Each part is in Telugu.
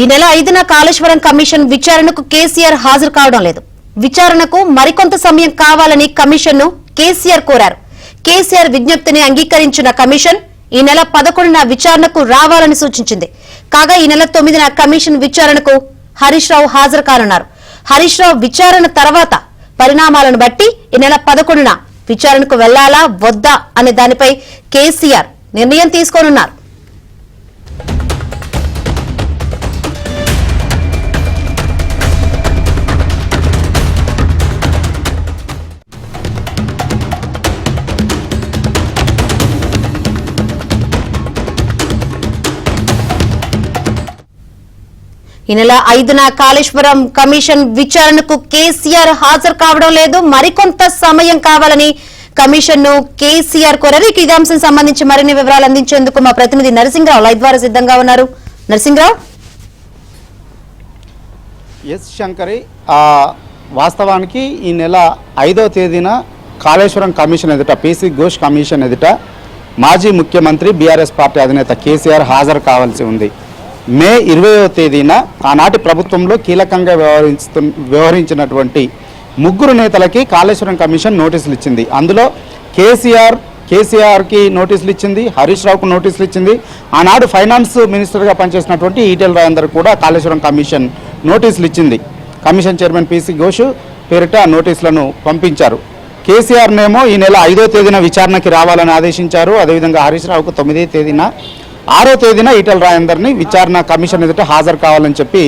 ఈ నెల 5న కాళేశ్వరం కమిషన్ విచారణకు కేసీఆర్ హాజరు కావడం లేదు. విచారణకు మరికొంత సమయం కావాలని కమిషన్ ను కేసీఆర్ కోరారు. కేసీఆర్ విజ్ఞప్తిని అంగీకరించిన కమిషన్ ఈ నెల 11న విచారణకు రావాలని సూచించింది. కాగా ఈ నెల 9న కమిషన్ విచారణకు హరీష్ రావు హాజరు కానున్నారు. హరీష్ రావు విచారణ తర్వాత పరిణామాలను బట్టి ఈ నెల 11న విచారణకు వెళ్లాలా వద్దా అనే దానిపై కేసీఆర్ నిర్ణయం తీసుకోనున్నారు. ఈ నెల 5న కాళేశ్వరం కమిషన్ విచారణకు కేసీఆర్ హాజరు కావడం లేదు. మరికొంత సమయం కావాలని కమిషన్ ను కేసీఆర్ కోరారు. ఇక ఇదే అంశం సంబంధించి మరిన్ని వివరాలు అందించేందుకు మా ప్రతినిధి నరసింహరావు లైవ్ ద్వారా సిద్ధంగా ఉన్నారు. నరసింహరావు. ఎస్ శంకరి, వాస్తవానికి ఈ నెల 5వ తేదీన కాళేశ్వరం కమిషన్ ఎదుట, పీసీ ఘోష్ కమిషన్ ఎదుట మాజీ ముఖ్యమంత్రి బీఆర్ఎస్ పార్టీ అధినేత కేసీఆర్ హాజరు కావాల్సి ఉంది. మే 20వ తేదీన ఆనాటి ప్రభుత్వంలో కీలకంగా వ్యవహరించినటువంటి 3 నేతలకి కాళేశ్వరం కమిషన్ నోటీసులు ఇచ్చింది. అందులో కేసీఆర్కి నోటీసులు ఇచ్చింది, హరీష్ రావుకు నోటీసులు ఇచ్చింది. ఆనాడు ఫైనాన్స్ మినిస్టర్గా పనిచేసినటువంటి ఈటెల రాజేందర్ కూడా కాళేశ్వరం కమిషన్ నోటీసులు ఇచ్చింది. కమిషన్ చైర్మన్ పీసీ ఘోష్ పేరిట నోటీసులను పంపించారు. కేసీఆర్నేమో ఈ నెల 5వ తేదీన విచారణకి రావాలని ఆదేశించారు. అదేవిధంగా హరీష్ రావుకు 9వ తేదీన, 6వ తేదీన ఈటెల రాజేందర్ని విచారణ కమిషన్ ఎదుట హాజరు కావాలని చెప్పి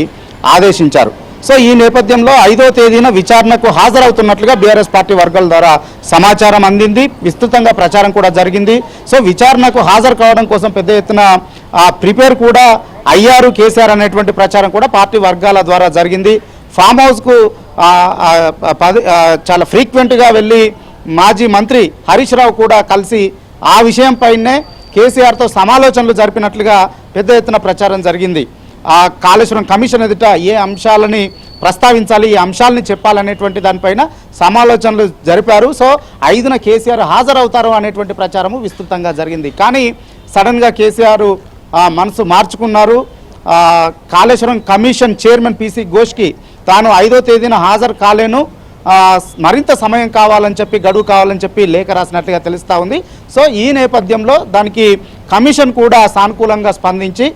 ఆదేశించారు. సో ఈ నేపథ్యంలో 5వ తేదీన విచారణకు హాజరవుతున్నట్లుగా బీఆర్ఎస్ పార్టీ వర్గాల ద్వారా సమాచారం అందింది. విస్తృతంగా ప్రచారం కూడా జరిగింది. సో విచారణకు హాజరు కావడం కోసం పెద్ద ఎత్తున ప్రిపేర్ కూడా అయ్యారు కేసీఆర్ అనేటువంటి ప్రచారం కూడా పార్టీ వర్గాల ద్వారా జరిగింది. ఫామ్ హౌస్కు చాలా ఫ్రీక్వెంట్గా వెళ్ళి మాజీ మంత్రి హరీష్ రావు కూడా కలిసి ఆ విషయంపైనే కేసీఆర్తో సమాలోచనలు జరిపినట్లుగా పెద్ద ఎత్తున ప్రచారం జరిగింది. ఆ కాళేశ్వరం కమిషన్ ఎదుట ఏ అంశాలని ప్రస్తావించాలి, ఈ అంశాలని చెప్పాలనేటువంటి దానిపైన సమాలోచనలు జరిపారు. సో 5న కేసీఆర్ హాజరవుతారు అనేటువంటి ప్రచారము విస్తృతంగా జరిగింది. కానీ సడన్గా కేసీఆర్ మనసు మార్చుకున్నారు. కాళేశ్వరం కమిషన్ చైర్మన్ పీసీ ఘోష్కి తాను 5వ తేదీన హాజరు కాలేను, మరింత సమయం కావాలని చెప్పి, గడువు కావాలని చెప్పి లేఖ రాసినట్లుగా తెలుస్తూ ఉంది. సో ఈ నేపథ్యంలో దానికి కమిషన్ కూడా సానుకూలంగా స్పందించి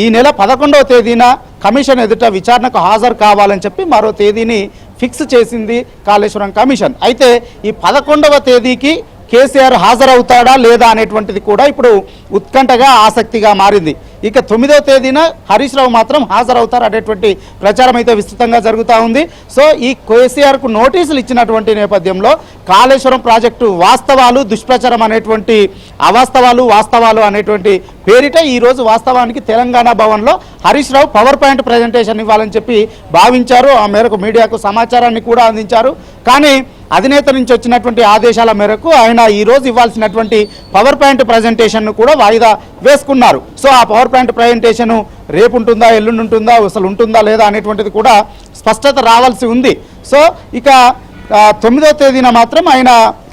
ఈ నెల 11వ తేదీన కమిషన్ ఎదుట విచారణకు హాజరు కావాలని చెప్పి మరో తేదీని ఫిక్స్ చేసింది కాళేశ్వరం కమిషన్. అయితే ఈ 11వ తేదీకి కేసీఆర్ హాజరవుతాడా లేదా అనేటువంటిది కూడా ఇప్పుడు ఉత్కంఠగా, ఆసక్తిగా మారింది. ఇక 9వ తేదీన హరీష్ రావు మాత్రం హాజరవుతారు అనేటువంటి ప్రచారం అయితే విస్తృతంగా జరుగుతూ ఉంది. సో ఈ కేసీఆర్కు నోటీసులు ఇచ్చినటువంటి నేపథ్యంలో కాళేశ్వరం ప్రాజెక్టు వాస్తవాలు, దుష్ప్రచారం అనేటువంటి, అవాస్తవాలు వాస్తవాలు అనేటువంటి పేరిట ఈరోజు వాస్తవానికి తెలంగాణ భవన్లో Harish Rao power point presentation ఇవ్వాలని చెప్పి భావించారు. ఆ మేరకు మీడియాకు సమాచారాన్ని కూడా అందించారు. కానీ అధినేత నుంచి వచ్చినటువంటి ఆదేశాల మేరకు ఆయన ఈరోజు ఇవ్వాల్సినటువంటి పవర్ పాయింట్ ప్రజెంటేషన్ను కూడా వాయిదా వేసుకున్నారు. సో ఆ పవర్ పాయింట్ ప్రజెంటేషన్ రేపు ఉంటుందా, ఎల్లుండి ఉంటుందా, అసలు ఉంటుందా లేదా అనేటువంటిది కూడా స్పష్టత రావాల్సి ఉంది. సో ఇక 9వ తేదీన మాత్రం ఆయన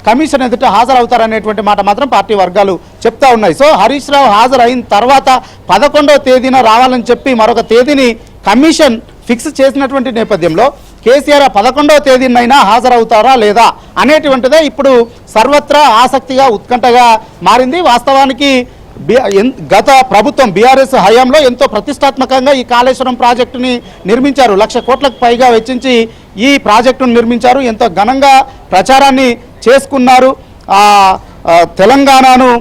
కమిషన్ ఎదుట హాజరవుతారనేటువంటి మాట మాత్రం పార్టీ వర్గాలు చెప్తా ఉన్నాయి. సో హరీష్ రావు హాజరైన తర్వాత 11వ తేదీన రావాలని చెప్పి మరొక తేదీని కమిషన్ ఫిక్స్ చేసినటువంటి నేపథ్యంలో కేసీఆర్ 11వ తేదీనైనా హాజరవుతారా లేదా అనేటువంటిదే ఇప్పుడు సర్వత్రా ఆసక్తిగా, ఉత్కంఠగా మారింది. వాస్తవానికి గత ప్రభుత్వం బీఆర్ఎస్ హయాంలో ఎంతో ప్రతిష్టాత్మకంగా ఈ కాళేశ్వరం ప్రాజెక్టుని నిర్మించారు. 1,00,000 కోట్లకు పైగా వెచ్చించి ఈ ప్రాజెక్టును నిర్మించారు. ఎంతో ఘనంగా ప్రచారాన్ని చేసుకున్నారు. తెలంగాణను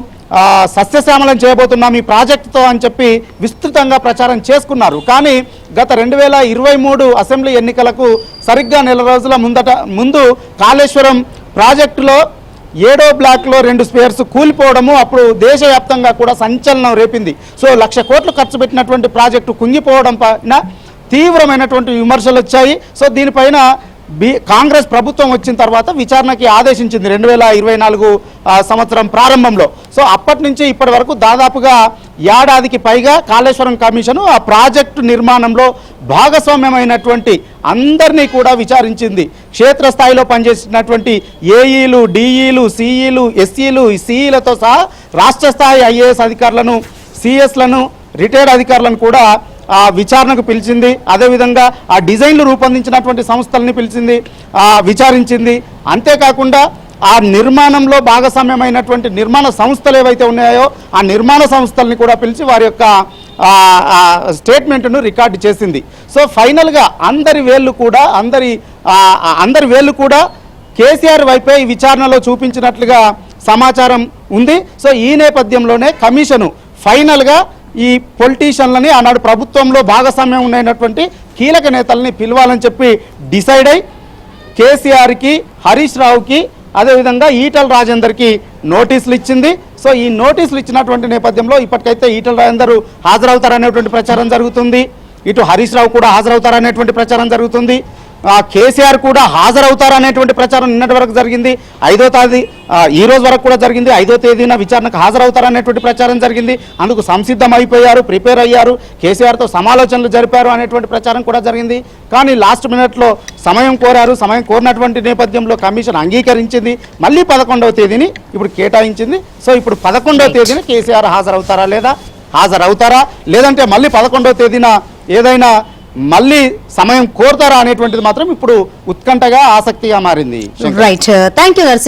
సస్యశ్యామలం చేయబోతున్నాం ఈ ప్రాజెక్టుతో అని చెప్పి విస్తృతంగా ప్రచారం చేసుకున్నారు. కానీ గత 2023 అసెంబ్లీ ఎన్నికలకు సరిగ్గా నెల రోజుల ముందు కాళేశ్వరం ప్రాజెక్టులో 7వ బ్లాక్లో 2 స్పేర్స్ కూలిపోవడము అప్పుడు దేశవ్యాప్తంగా కూడా సంచలనం రేపింది. సో 1,00,000 కోట్లు ఖర్చు పెట్టినటువంటి ప్రాజెక్టు కుంగిపోవడం పైన తీవ్రమైనటువంటి విమర్శలు వచ్చాయి. సో దీనిపైన కాంగ్రెస్ ప్రభుత్వం వచ్చిన తర్వాత విచారణకి ఆదేశించింది 2024 సంవత్సరం ప్రారంభంలో. సో అప్పటి నుంచి ఇప్పటి వరకు దాదాపుగా ఏడాదికి పైగా కాళేశ్వరం కమిషను ఆ ప్రాజెక్టు నిర్మాణంలో భాగస్వామ్యమైనటువంటి అందరినీ కూడా విచారించింది. క్షేత్రస్థాయిలో పనిచేసినటువంటి ఏఈలు, డిఈలు, సిఈలు, ఎస్ఈలు, సిఈలతో సహా రాష్ట్ర స్థాయి ఐఏఎస్ అధికారులను, సిఎస్లను, రిటైర్డ్ అధికారులను కూడా విచారణకు పిలిచింది, అదేవిధంగా ఆ డిజైన్లు రూపొందించినటువంటి సంస్థలని పిలిచింది, విచారించింది. అంతేకాకుండా ఆ నిర్మాణంలో భాగస్వామ్యమైనటువంటి నిర్మాణ సంస్థలు ఏవైతే ఉన్నాయో ఆ నిర్మాణ సంస్థల్ని కూడా పిలిచి వారి యొక్క స్టేట్మెంట్ను రికార్డు చేసింది. సో ఫైనల్గా అందరి వేళ్ళు కూడా కేసీఆర్ వైపే ఈ విచారణలో చూపించినట్లుగా సమాచారం ఉంది. సో ఈ నేపథ్యంలోనే కమిషను ఫైనల్గా ఈ పొలిటీషియన్లని ఆనాడు ప్రభుత్వంలో భాగస్వామ్యం ఉన్నటువంటి కీలక నేతల్ని పిలవాలని చెప్పి డిసైడ్ అయి కేసీఆర్కి, హరీష్ రావుకి, అదేవిధంగా ఈటల రాజేందర్కి నోటీసులు ఇచ్చింది. సో ఈ నోటీసులు ఇచ్చినటువంటి నేపథ్యంలో ఇప్పటికైతే ఈటల రాజేందర్ హాజరవుతారనేటువంటి ప్రచారం జరుగుతుంది, ఇటు హరీష్ రావు కూడా హాజరవుతారనేటువంటి ప్రచారం జరుగుతుంది, కేసీఆర్ కూడా హాజరవుతారనేటువంటి ప్రచారం నిన్నటి వరకు జరిగింది. 5వ తేదీ ఈ రోజు వరకు కూడా జరిగింది. 5వ తేదీన విచారణకు హాజరవుతారనేటువంటి ప్రచారం జరిగింది. అందుకు సంసిద్ధం అయిపోయారు, ప్రిపేర్ అయ్యారు, కేసీఆర్తో సమాలోచనలు జరిపారు అనేటువంటి ప్రచారం కూడా జరిగింది. కానీ లాస్ట్ మినిట్లో సమయం కోరారు. సమయం కోరినటువంటి నేపథ్యంలో కమిషన్ అంగీకరించింది. మళ్ళీ 11వ తేదీని ఇప్పుడు కేటాయించింది. సో ఇప్పుడు 11వ తేదీన కేసీఆర్ హాజరవుతారా లేదంటే మళ్ళీ 11వ తేదీన ఏదైనా మళ్ళీ సమయం కోరుతారా అనేటువంటిది మాత్రం ఇప్పుడు ఉత్కంఠగా, ఆసక్తిగా మారింది. Right, thank you Narasimha.